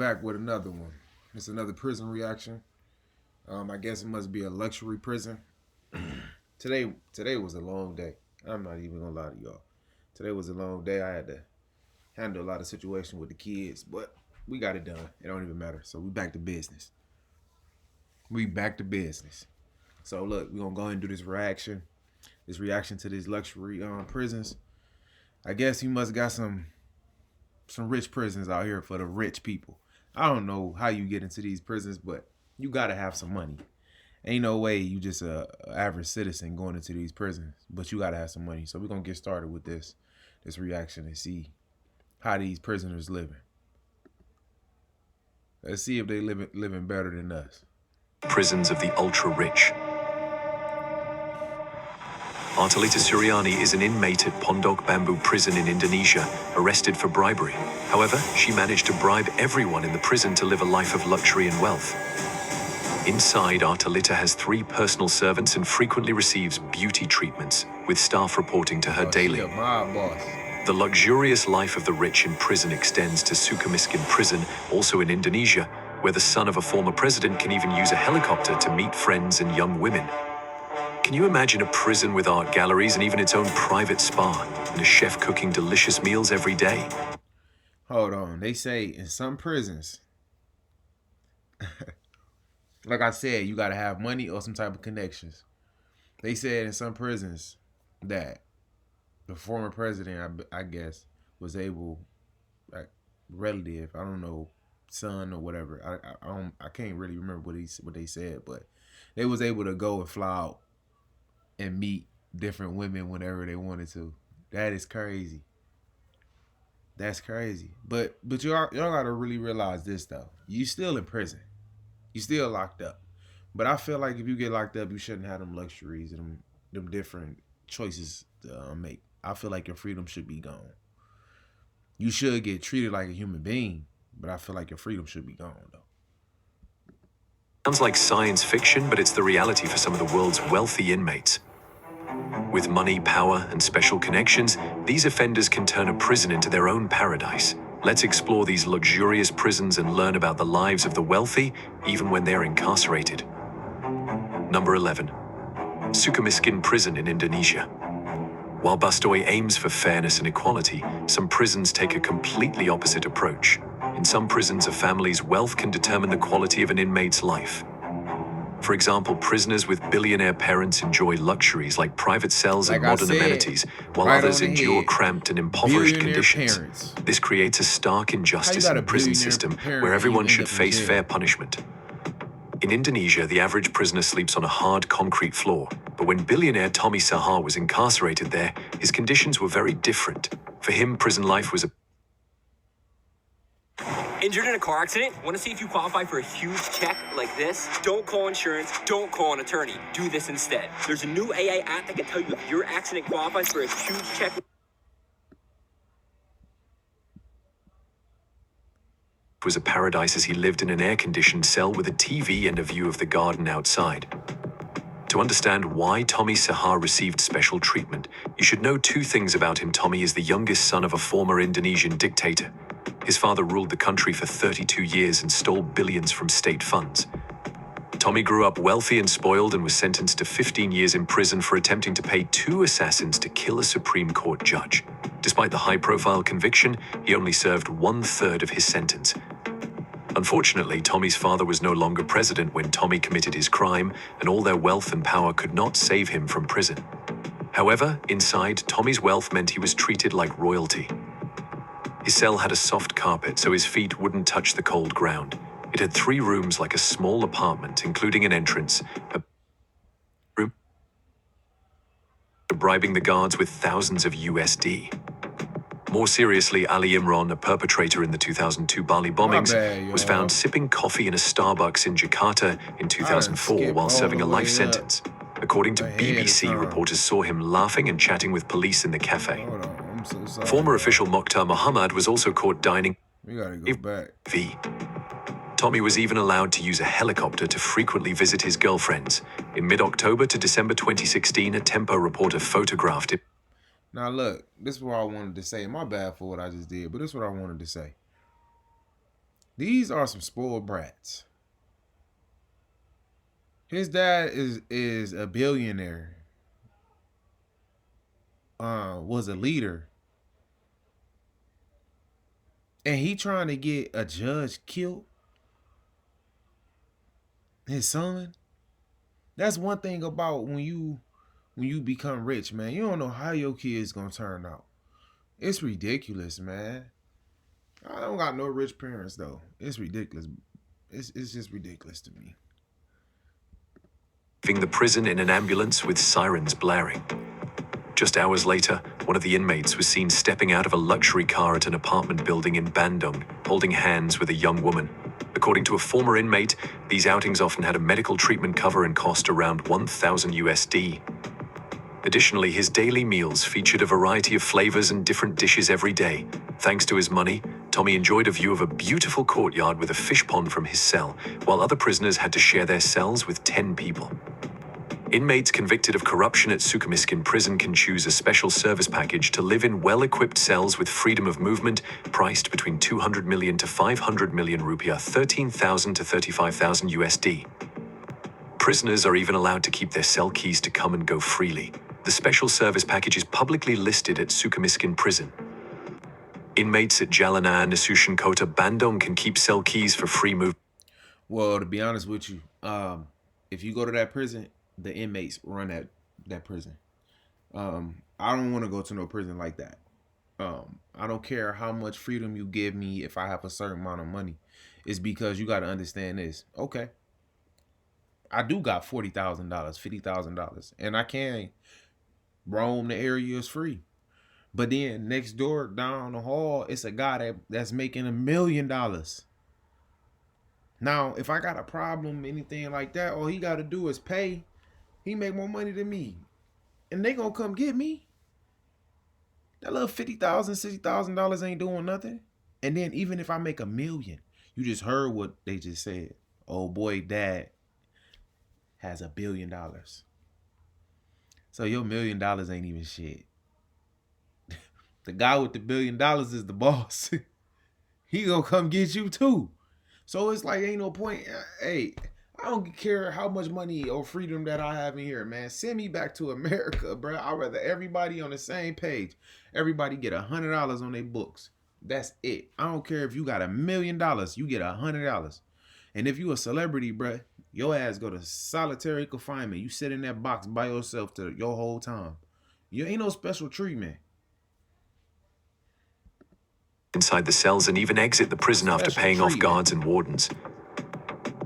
Back with another one. It's another prison reaction. I guess it must be a luxury prison. Today was a long day. I'm not even gonna lie to y'all. Today was a long day. I had to handle a lot of situation with the kids, but we got it done. It don't even matter. So we back to business. We back to business. So look, we gonna go ahead and do this reaction. This reaction to these luxury prisons. I guess you must got some rich prisons out here for the rich people. I don't know how you get into these prisons, but you gotta have some money. Ain't no way you just a average citizen going into these prisons, but you gotta have some money. So we're gonna get started with this reaction and see how these prisoners living. Let's see if they living better than us. Prisons of the ultra-rich. Artalita Suryani is an inmate at Pondok Bambu prison in Indonesia, arrested for bribery. However, she managed to bribe everyone in the prison to live a life of luxury and wealth. Inside, Artalita has 3 personal servants and frequently receives beauty treatments, with staff reporting to her daily. She a mob boss. The luxurious life of the rich in prison extends to Sukamiskin prison, also in Indonesia, where the son of a former president can even use a helicopter to meet friends and young women. Can you imagine a prison with art galleries and even its own private spa, and a chef cooking delicious meals every day? Hold on. They say in some prisons, like I said, you gotta have money or some type of connections. They said in some prisons that the former president, I guess, was able, like, relative, I don't know, son or whatever. I can't really remember what they said, but they was able to go and fly out and meet different women whenever they wanted to. That is crazy. That's crazy. But y'all gotta really realize this though. You still in prison. You still locked up. But I feel like if you get locked up, you shouldn't have them luxuries and them different choices to make. I feel like your freedom should be gone. You should get treated like a human being, but I feel like your freedom should be gone though. Sounds like science fiction, but it's the reality for some of the world's wealthy inmates. With money, power, and special connections, these offenders can turn a prison into their own paradise. Let's explore these luxurious prisons and learn about the lives of the wealthy, even when they're incarcerated. Number 11. Sukamiskin Prison in Indonesia. While Bastoy aims for fairness and equality, some prisons take a completely opposite approach. In some prisons, a family's wealth can determine the quality of an inmate's life. For example, prisoners with billionaire parents enjoy luxuries like private cells and modern amenities, while others endure cramped and impoverished conditions. This creates a stark injustice in the prison system where everyone should face fair punishment. In Indonesia, the average prisoner sleeps on a hard concrete floor, but when billionaire Tommy Sahar was incarcerated there, his conditions were very different. For him, prison life was a Injured in a car accident? Want to see if you qualify for a huge check like this? Don't call insurance, don't call an attorney. Do this instead. There's a new AI app that can tell you if your accident qualifies for a huge check. Was a paradise as he lived in an air-conditioned cell with a TV and a view of the garden outside. To understand why Tommy Sahar received special treatment, you should know 2 things about him. Tommy is the youngest son of a former Indonesian dictator. His father ruled the country for 32 years and stole billions from state funds. Tommy grew up wealthy and spoiled and was sentenced to 15 years in prison for attempting to pay 2 assassins to kill a Supreme Court judge. Despite the high-profile conviction, he only served 1/3 of his sentence. Unfortunately, Tommy's father was no longer president when Tommy committed his crime, and all their wealth and power could not save him from prison. However, inside, Tommy's wealth meant he was treated like royalty. His cell had a soft carpet so his feet wouldn't touch the cold ground. It had 3 rooms like a small apartment, including an entrance, a room, bribing the guards with thousands of USD. More seriously, Ali Imran, a perpetrator in the 2002 Bali bombings, was found sipping coffee in a Starbucks in Jakarta in 2004 while serving a life sentence. According to BBC, reporters saw him laughing and chatting with police in the cafe. Former official Mokhtar Muhammad was also caught dining. We gotta go back. Tommy was even allowed to use a helicopter to frequently visit his girlfriends. In mid-October to December 2016, a Tempo reporter photographed him. Now look, this is what I wanted to say. My bad for what I just did, but this is what I wanted to say. These are some spoiled brats. His dad is a billionaire. Was a leader. And he trying to get a judge killed. His son. That's one thing about when you become rich, man. You don't know how your kid's gonna turn out. It's ridiculous, man. I don't got no rich parents though. It's ridiculous. It's just ridiculous to me. Leaving the prison in an ambulance with sirens blaring. Just hours later, one of the inmates was seen stepping out of a luxury car at an apartment building in Bandung, holding hands with a young woman. According to a former inmate, these outings often had a medical treatment cover and cost around 1,000 USD. Additionally, his daily meals featured a variety of flavors and different dishes every day. Thanks to his money, Tommy enjoyed a view of a beautiful courtyard with a fish pond from his cell, while other prisoners had to share their cells with 10 people. Inmates convicted of corruption at Sukamiskin prison can choose a special service package to live in well-equipped cells with freedom of movement, priced between 200 million to 500 million rupiah, 13,000 to 35,000 USD. Prisoners are even allowed to keep their cell keys to come and go freely. The special service package is publicly listed at Sukamiskin prison. Inmates at Jalanan Nasution Kota Bandung can keep cell keys for free movement. Well, to be honest with you, if you go to that prison, the inmates run that prison. I don't want to go to no prison like that. I don't care how much freedom you give me if I have a certain amount of money. It's because you got to understand this. Okay, I do got $40,000, $50,000, and I can roam the areas free. But then next door, down the hall, it's a guy that's making $1 million. Now, if I got a problem, anything like that, all he got to do is pay. He make more money than me. And they gonna come get me. That little $50,000, $60,000 ain't doing nothing. And then even if I make $1 million, you just heard what they just said. Oh boy, dad has $1 billion. So your $1 million ain't even shit. The guy with the $1 billion is the boss. He gonna come get you too. So it's like ain't no point. Hey, I don't care how much money or freedom that I have in here, man. Send me back to America, bro. I'd rather everybody on the same page. Everybody get $100 on their books. That's it. I don't care if you got $1 million. You get $100. And if you a celebrity, bro, your ass go to solitary confinement. You sit in that box by yourself to your whole time. You ain't no special treatment. Inside the cells and even exit the prison after paying off guards and wardens.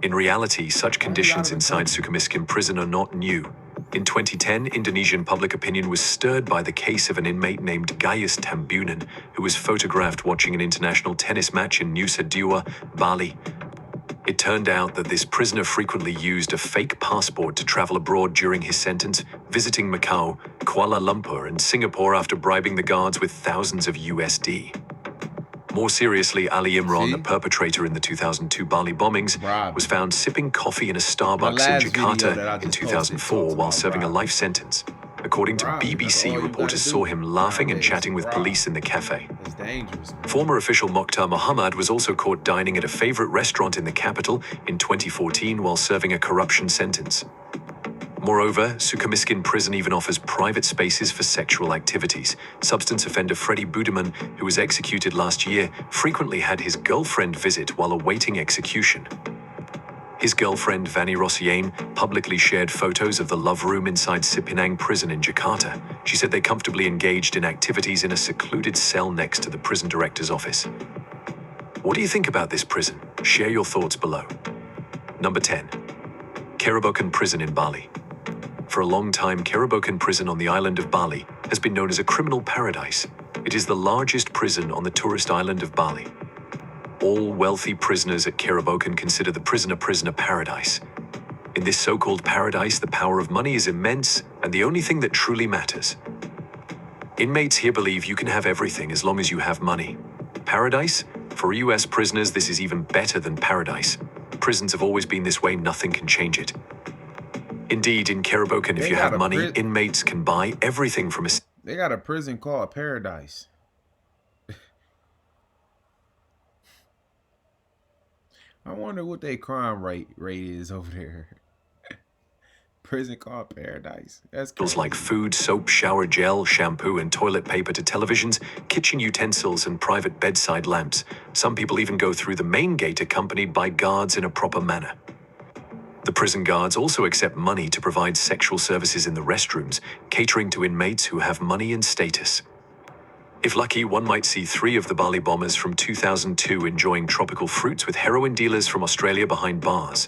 In reality, such conditions inside Sukamiskin prison are not new. In 2010, Indonesian public opinion was stirred by the case of an inmate named Gayus Tambunan, who was photographed watching an international tennis match in Nusa Dua, Bali. It turned out that this prisoner frequently used a fake passport to travel abroad during his sentence, visiting Macau, Kuala Lumpur, and Singapore after bribing the guards with thousands of USD. More seriously, Ali Imran, the perpetrator in the 2002 Bali bombings, was found sipping coffee in a Starbucks in Jakarta in 2004 while serving a life sentence. According to BBC, reporters saw him laughing and chatting with police in the cafe. Former official Mokhtar Muhammad was also caught dining at a favorite restaurant in the capital in 2014 while serving a corruption sentence. Moreover, Sukamiskin prison even offers private spaces for sexual activities. Substance offender Freddy Budiman, who was executed last year, frequently had his girlfriend visit while awaiting execution. His girlfriend, Vani Rosiane, publicly shared photos of the love room inside Cipinang prison in Jakarta. She said they comfortably engaged in activities in a secluded cell next to the prison director's office. What do you think about this prison? Share your thoughts below. Number 10. Kerobokan prison in Bali. For a long time, Kerobokan prison on the island of Bali has been known as a criminal paradise. It is the largest prison on the tourist island of Bali. All wealthy prisoners at Kerobokan consider the prison a prisoner paradise. In this so-called paradise, the power of money is immense and the only thing that truly matters. Inmates here believe you can have everything as long as you have money. Paradise? For US prisoners, this is even better than paradise. Prisons have always been this way, nothing can change it. Indeed, in Kerobokan, if you have money, inmates can buy everything from a... They got a prison called Paradise. I wonder what their crime rate is over there. Prison called paradise. That's crazy. Like food, soap, shower gel, shampoo, and toilet paper to televisions, kitchen utensils, and private bedside lamps. Some people even go through the main gate accompanied by guards in a proper manner. The prison guards also accept money to provide sexual services in the restrooms, catering to inmates who have money and status. If lucky, one might see 3 of the Bali bombers from 2002 enjoying tropical fruits with heroin dealers from Australia behind bars.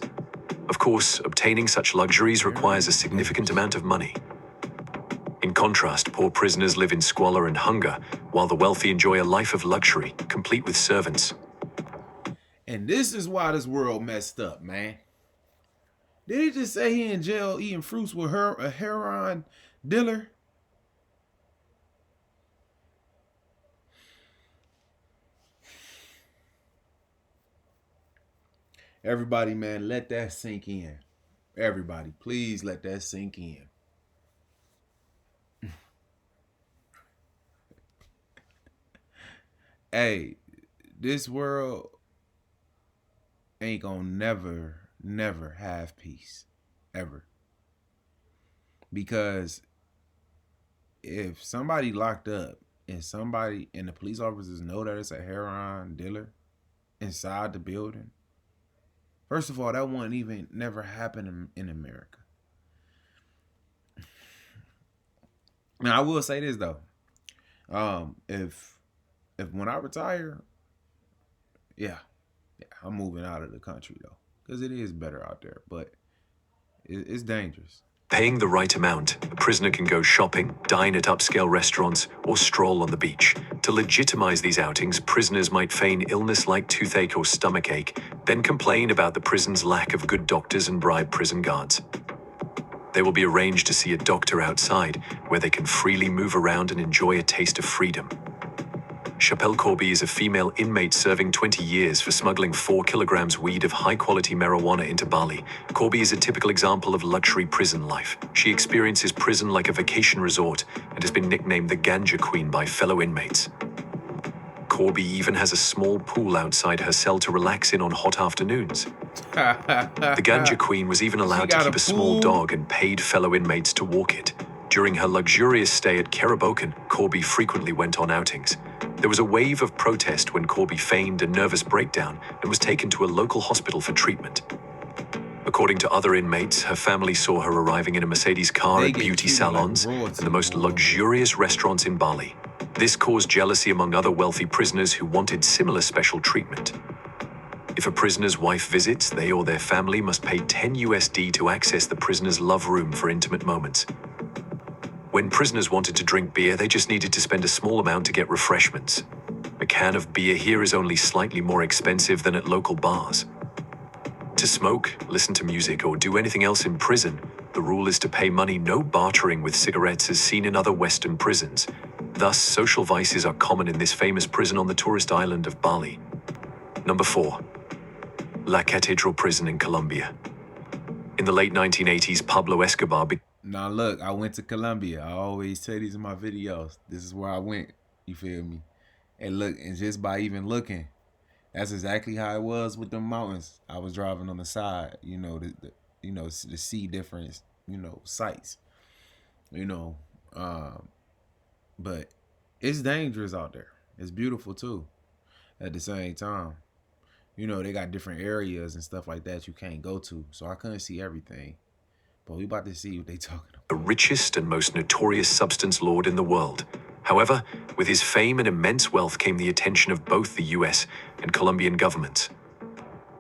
Of course, obtaining such luxuries requires a significant amount of money. In contrast, poor prisoners live in squalor and hunger, while the wealthy enjoy a life of luxury, complete with servants. And this is why this world messed up, man. Did he just say he in jail eating fruits with a heroin dealer? Everybody, man, let that sink in. Everybody, please let that sink in. Hey, this world ain't gonna never have peace. Ever. Because if somebody locked up and the police officers know that it's a heroin dealer inside the building, first of all, that wouldn't even never happen in America. Now, I will say this though. If when I retire, yeah, I'm moving out of the country though, because it is better out there, but it's dangerous. Paying the right amount, a prisoner can go shopping, dine at upscale restaurants, or stroll on the beach. To legitimize these outings, prisoners might feign illness like toothache or stomachache, then complain about the prison's lack of good doctors and bribe prison guards. They will be arranged to see a doctor outside, where they can freely move around and enjoy a taste of freedom. Chappelle Corby is a female inmate serving 20 years for smuggling 4 kilograms weed of high-quality marijuana into Bali. Corby is a typical example of luxury prison life. She experiences prison like a vacation resort and has been nicknamed the Ganja Queen by fellow inmates. Corby even has a small pool outside her cell to relax in on hot afternoons. The Ganja Queen was even allowed to keep a small dog and paid fellow inmates to walk it. During her luxurious stay at Kerabokan, Corby frequently went on outings. There was a wave of protest when Corby feigned a nervous breakdown and was taken to a local hospital for treatment. According to other inmates, her family saw her arriving in a Mercedes car at beauty salons and the most luxurious restaurants in Bali. This caused jealousy among other wealthy prisoners who wanted similar special treatment. If a prisoner's wife visits, they or their family must pay $10 to access the prisoner's love room for intimate moments. When prisoners wanted to drink beer, they just needed to spend a small amount to get refreshments. A can of beer here is only slightly more expensive than at local bars. To smoke, listen to music, or do anything else in prison, the rule is to pay money. No bartering with cigarettes is seen in other Western prisons. Thus, social vices are common in this famous prison on the tourist island of Bali. Number 4. La Catedral Prison in Colombia. In the late 1980s, Pablo Escobar Now look, I went to Colombia. I always say these in my videos. This is where I went. You feel me? And look, and just by even looking, that's exactly how it was with the mountains. I was driving on the side, to see different, sights. But it's dangerous out there. It's beautiful too. At the same time, they got different areas and stuff like that you can't go to. So I couldn't see everything. But we about to see what they talking about. The richest and most notorious substance lord in the world. However, with his fame and immense wealth came the attention of both the US and Colombian governments.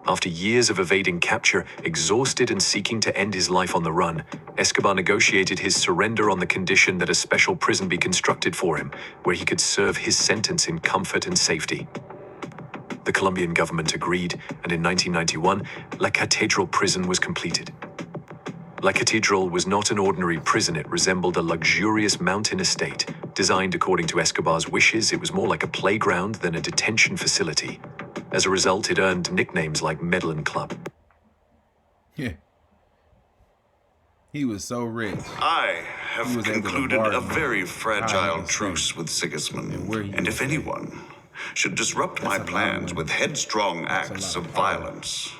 After years of evading capture, exhausted and seeking to end his life on the run, Escobar negotiated his surrender on the condition that a special prison be constructed for him, where he could serve his sentence in comfort and safety. The Colombian government agreed, and in 1991, La Catedral prison was completed. La Catedral was not an ordinary prison. It resembled a luxurious mountain estate. Designed according to Escobar's wishes, it was more like a playground than a detention facility. As a result, it earned nicknames like Medellin Club. Yeah. He was so rich. I have concluded a very fragile truce with Sigismund. And if anyone should disrupt my That's a lot of plans money. with headstrong That's a acts lot of of power. violence.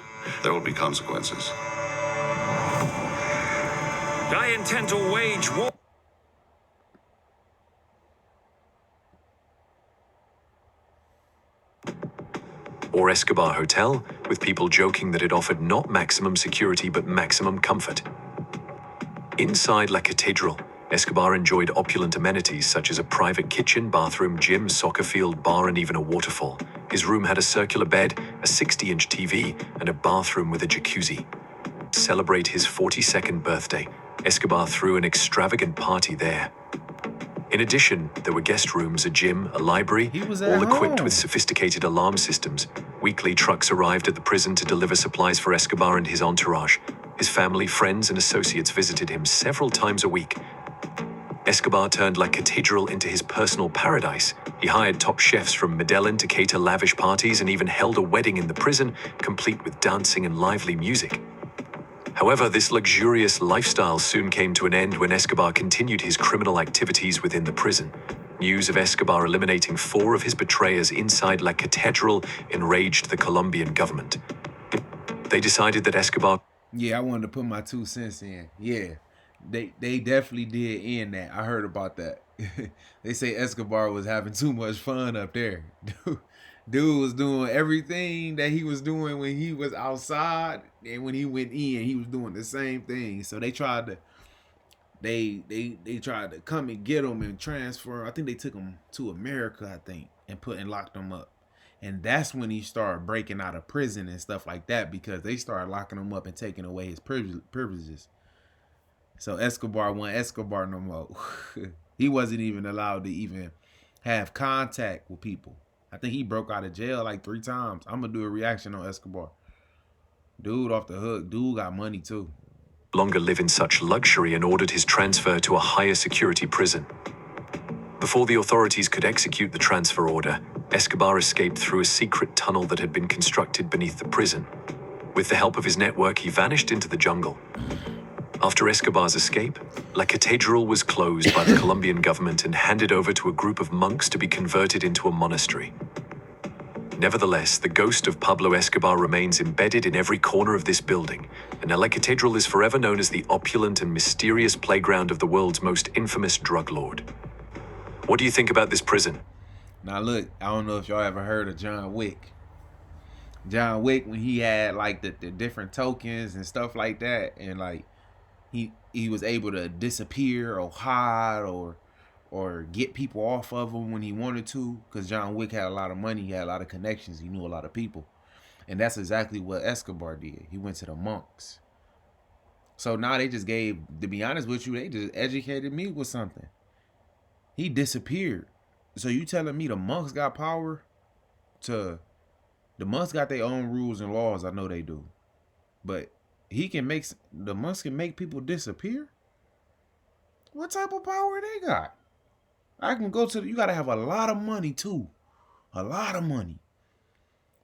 There will be consequences. I intend to wage war. Or Escobar Hotel, with people joking that it offered not maximum security but maximum comfort. Inside La Catedral, Escobar enjoyed opulent amenities such as a private kitchen, bathroom, gym, soccer field, bar, and even a waterfall. His room had a circular bed, a 60-inch TV, and a bathroom with a jacuzzi. To celebrate his 42nd birthday, Escobar threw an extravagant party there. In addition, there were guest rooms, a gym, a library, He was all at equipped home. with sophisticated alarm systems. Weekly trucks arrived at the prison to deliver supplies for Escobar and his entourage. His family, friends, and associates visited him several times a week. Escobar turned La Catedral into his personal paradise. He hired top chefs from Medellin to cater lavish parties and even held a wedding in the prison, complete with dancing and lively music. However, this luxurious lifestyle soon came to an end when Escobar continued his criminal activities within the prison. News of Escobar eliminating 4 of his betrayers inside La Catedral enraged the Colombian government. They decided that Escobar Yeah, I wanted to put my 2 cents in. Yeah, they definitely did end that. I heard about that. They say Escobar was having too much fun up there. Dude was doing everything that he was doing when he was outside, and when he went in, he was doing the same thing. So they tried to they tried to come and get him and transfer. I think they took him to America, I think, and locked him up. And that's when he started breaking out of prison and stuff like that, because they started locking him up and taking away his privileges. So Escobar wasn't Escobar no more. He wasn't even allowed to even have contact with people. I think he broke out of jail like 3 times. I'm going to do a reaction on Escobar. Dude off the hook. Dude got money too. longer live in such luxury and ordered his transfer to a higher security prison. Before the authorities could execute the transfer order, Escobar escaped through a secret tunnel that had been constructed beneath the prison. With the help of his network, he vanished into the jungle. After Escobar's escape, La Catedral was closed by the Colombian government and handed over to a group of monks to be converted into a monastery. Nevertheless, the ghost of Pablo Escobar remains embedded in every corner of this building, and La Catedral is forever known as the opulent and mysterious playground of the world's most infamous drug lord. What do you think about this prison? Now look, I don't know if y'all ever heard of John Wick. John Wick, when he had like the different tokens and stuff like that, and like he was able to disappear or hide or get people off of him when he wanted to, because John Wick had a lot of money, he had a lot of connections, he knew a lot of people. And that's exactly what Escobar did. He went to the monks. So now they just gave, to be honest with you, they just educated me with something. He disappeared. So you telling me the monks got power to... The monks got their own rules and laws. I know they do. But the monks can make people disappear? What type of power they got? I can go to... You got to have a lot of money too. A lot of money.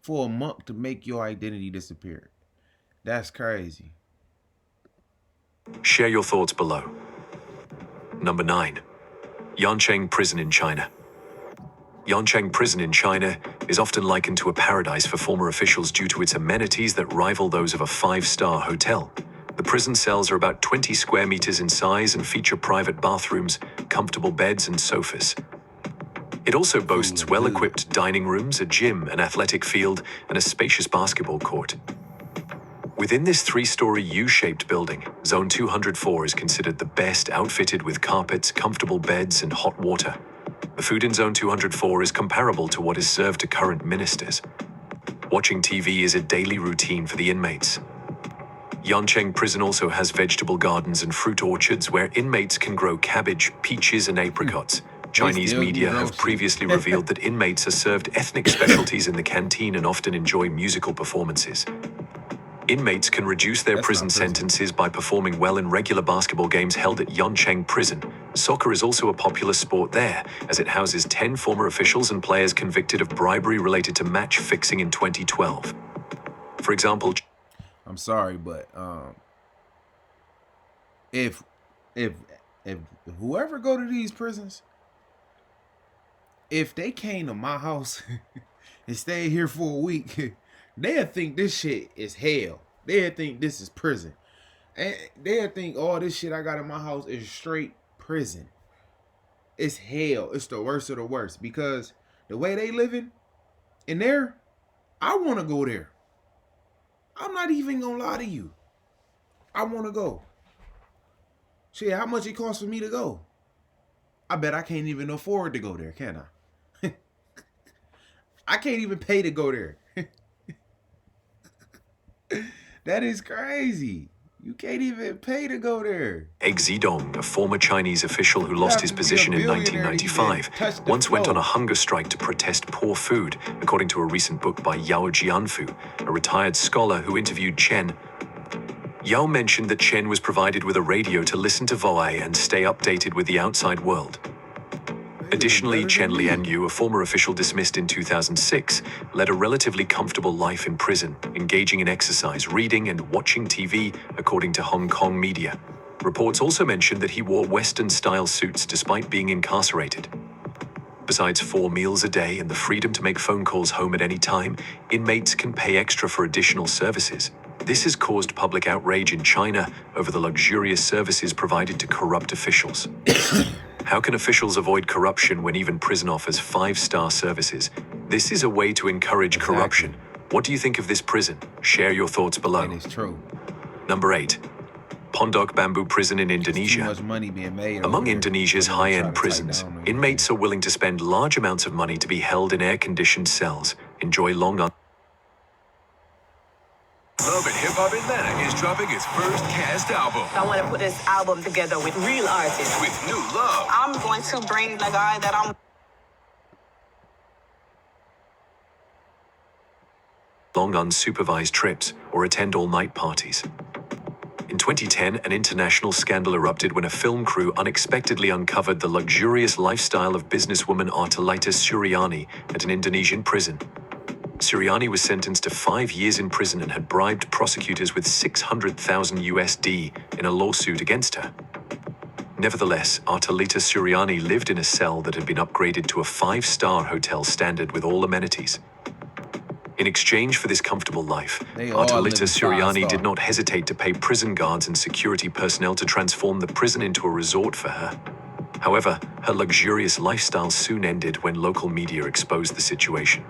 For a monk to make your identity disappear. That's crazy. Share your thoughts below. Number 9. Yancheng Prison in China. Yancheng Prison in China is often likened to a paradise for former officials due to its amenities that rival those of a 5-star hotel. The prison cells are about 20 square meters in size and feature private bathrooms, comfortable beds, and sofas. It also boasts well-equipped dining rooms, a gym, an athletic field, and a spacious basketball court. Within this 3-story U-shaped building, Zone 204 is considered the best, outfitted with carpets, comfortable beds, and hot water. The food in Zone 204 is comparable to what is served to current ministers. Watching TV is a daily routine for the inmates. Yancheng Prison also has vegetable gardens and fruit orchards where inmates can grow cabbage, peaches, and apricots. Chinese media have previously revealed that inmates are served ethnic specialties in the canteen and often enjoy musical performances. Inmates can reduce their prison sentences by performing well in regular basketball games held at Yancheng Prison. Soccer is also a popular sport there, as it houses 10 former officials and players convicted of bribery related to match fixing in 2012. For example, I'm sorry, but if whoever go to these prisons, if they came to my house and stayed here for a week, they'll think this shit is hell. They'll think this is prison. And they'll think all this shit I got in my house is straight prison. It's hell. It's the worst of the worst. Because the way they living in there, I want to go there. I'm not even going to lie to you. I want to go. Shit, how much it costs for me to go? I bet I can't even afford to go there, can I? I can't even pay to go there. That is crazy. You can't even pay to go there. Egg Zedong, a former Chinese official who lost his position in 1995, once went on a hunger strike to protest poor food, according to a recent book by Yao Jianfu, a retired scholar who interviewed Chen. Yao mentioned that Chen was provided with a radio to listen to Voai and stay updated with the outside world. Additionally, Chen Lianyu, a former official dismissed in 2006, led a relatively comfortable life in prison, engaging in exercise, reading, and watching TV, according to Hong Kong media. Reports also mentioned that he wore Western-style suits despite being incarcerated. Besides 4 meals a day and the freedom to make phone calls home at any time, inmates can pay extra for additional services. This has caused public outrage in China over the luxurious services provided to corrupt officials. How can officials avoid corruption when even prison offers 5-star services? This is a way to encourage corruption. What do you think of this prison? Share your thoughts below. That is true. Number 8. Pondok Bamboo Prison in Indonesia. Too much money being made Among over there. Indonesia's They're gonna try high-end to prisons, tighten down on inmates are willing to spend large amounts of money to be held in air-conditioned cells, enjoy long Love and Hip Hop Atlanta is dropping its first cast album I want to put this album together with real artists. with new love, I'm going to bring the guy that I'm long unsupervised trips, or attend all-night parties. In 2010, an international scandal erupted when a film crew unexpectedly uncovered the luxurious lifestyle of businesswoman Artalita Suryani at an Indonesian prison. Suryani was sentenced to 5 years in prison and had bribed prosecutors with $600,000 USD in a lawsuit against her. Nevertheless, Artalita Suryani lived in a cell that had been upgraded to a 5-star hotel standard with all amenities. In exchange for this comfortable life, They all live Artalita in Suryani 5-star. did not hesitate to pay prison guards and security personnel to transform the prison into a resort for her. However, her luxurious lifestyle soon ended when local media exposed the situation.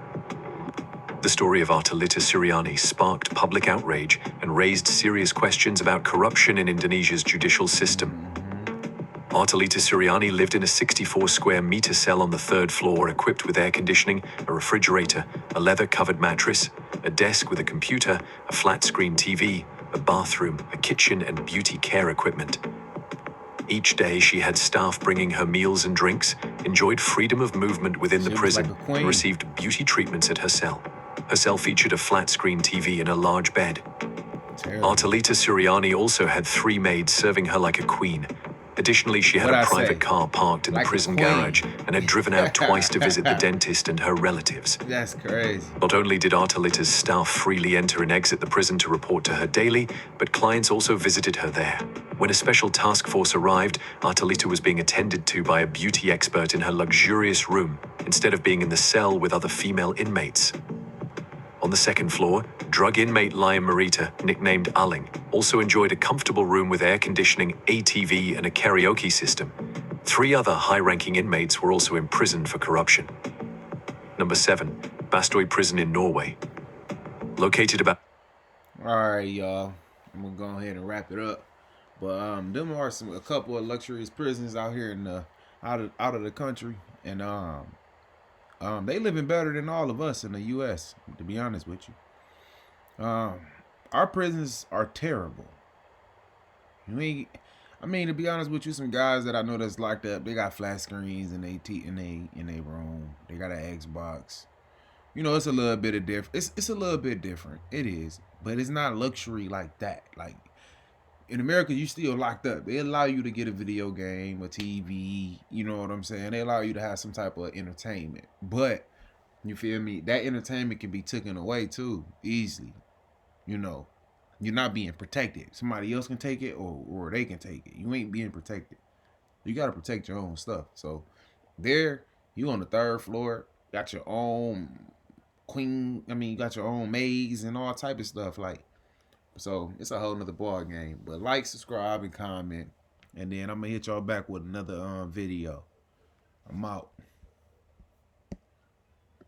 The story of Artalita Suryani sparked public outrage and raised serious questions about corruption in Indonesia's judicial system. Artalita Suryani lived in a 64-square-meter cell on the 3rd floor, equipped with air conditioning, a refrigerator, a leather-covered mattress, a desk with a computer, a flat-screen TV, a bathroom, a kitchen, and beauty care equipment. Each day she had staff bringing her meals and drinks, enjoyed freedom of movement within the She was prison, like a queen. and received beauty treatments at her cell. Her cell featured a flat-screen TV and a large bed. Terrible. Artalita Suryani also had 3 maids serving her like a queen. Additionally, she had What'd a I say? private car parked in Like the a prison queen. garage and had driven out twice to visit the dentist and her relatives. That's crazy. Not only did Artalita's staff freely enter and exit the prison to report to her daily, but clients also visited her there. When a special task force arrived, Artalita was being attended to by a beauty expert in her luxurious room, instead of being in the cell with other female inmates. On the 2nd floor, drug inmate Lion Marita, nicknamed Aling, also enjoyed a comfortable room with air conditioning, ATV, and a karaoke system. 3 other high-ranking inmates were also imprisoned for corruption. Number 7, Bastøy Prison in Norway. Located about All right, y'all. I'm gonna go ahead and wrap it up. But them are a couple of luxurious prisons out here in the out of the country, and they living better than all of us in the U.S. To be honest with you, our prisons are terrible. To be honest with you, some guys that I know that's locked up, they got flat screens in they room. They got an Xbox. You know, it's a little bit of different. It's a little bit different. It is, but it's not luxury like that. Like in America, you still locked up. They allow you to get a video game, a TV. You know what I'm saying? They allow you to have some type of entertainment. But you feel me? That entertainment can be taken away too easily. You know, you're not being protected. Somebody else can take it, or they can take it. You ain't being protected. You gotta protect your own stuff. So there You on the 3rd floor, got your own you got your own maze and all type of stuff. Like, so it's a whole nother ball game. But like, subscribe, and comment. And then I'm gonna hit y'all back with another video. I'm out.